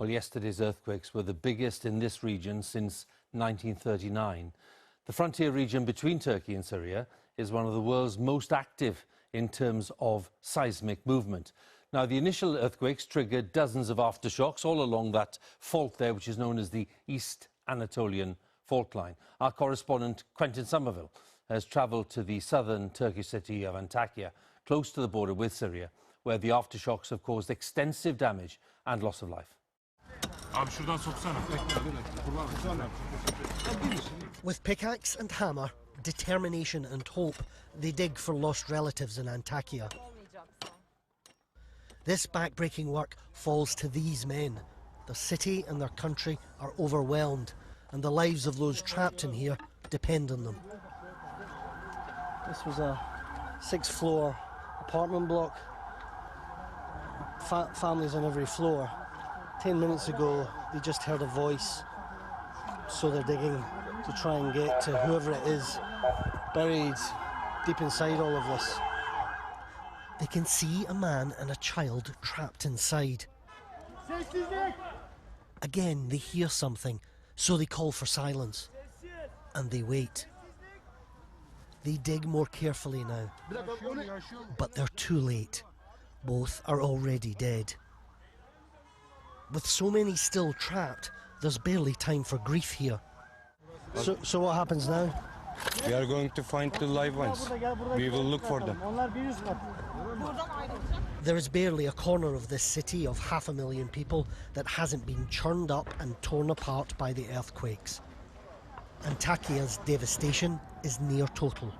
Well, yesterday's earthquakes were the biggest in this region since 1939. The frontier region between Turkey and Syria is one of the world's most active in terms of seismic movement. Now, the initial earthquakes triggered dozens of aftershocks all along that fault there, which is known as the East Anatolian fault line. Our correspondent, Quentin Somerville, has travelled to the southern Turkish city of Antakya, close to the border with Syria, where the aftershocks have caused extensive damage and loss of life. With pickaxe and hammer, determination and hope, they dig for lost relatives in Antakya. This backbreaking work falls to these men. The city and their country are overwhelmed, and the lives of those trapped in here depend on them. This was a 6th-floor apartment block. Families on every floor. 10 minutes ago, they just heard a voice, so they're digging to try and get to whoever it is buried deep inside all of this. They can see a man and a child trapped inside. Again, they hear something, so they call for silence, and they wait. They dig more carefully now, but they're too late. Both are already dead. With so many still trapped, there's barely time for grief here. So what happens now? We are going to find the live ones. We will look for them. There is barely a corner of this city of 500,000 people that hasn't been churned up and torn apart by the earthquakes. Antakya's devastation is near total.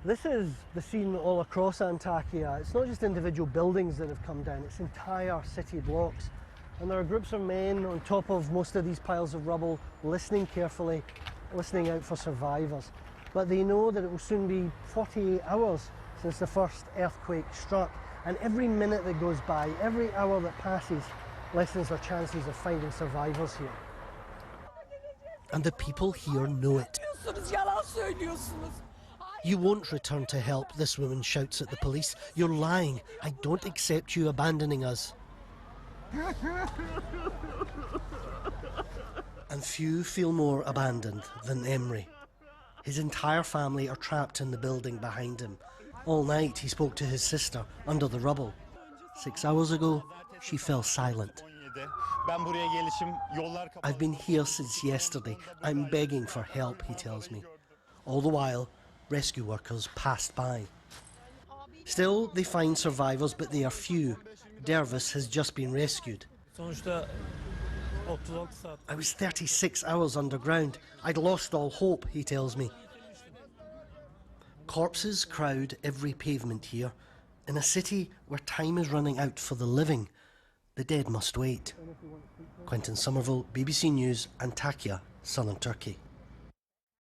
This is the scene all across Antakya. It's not just individual buildings that have come down, it's entire city blocks. And there are groups of men on top of most of these piles of rubble, listening carefully, listening out for survivors. But they know that it will soon be 48 hours since the first earthquake struck. And every minute that goes by, every hour that passes, lessens their chances of finding survivors here. And the people here know it. You won't return to help, this woman shouts at the police. You're lying. I don't accept you abandoning us. And few feel more abandoned than Emre. His entire family are trapped in the building behind him. All night he spoke to his sister under the rubble. 6 hours ago, she fell silent. I've been here since yesterday. I'm begging for help, he tells me. All the while, rescue workers passed by. Still, they find survivors, but they are few. Dervis has just been rescued. I was 36 hours underground. I'd lost all hope, he tells me. Corpses crowd every pavement here. In a city where time is running out for the living, the dead must wait. Quentin Somerville, BBC News, Antakya, southern Turkey.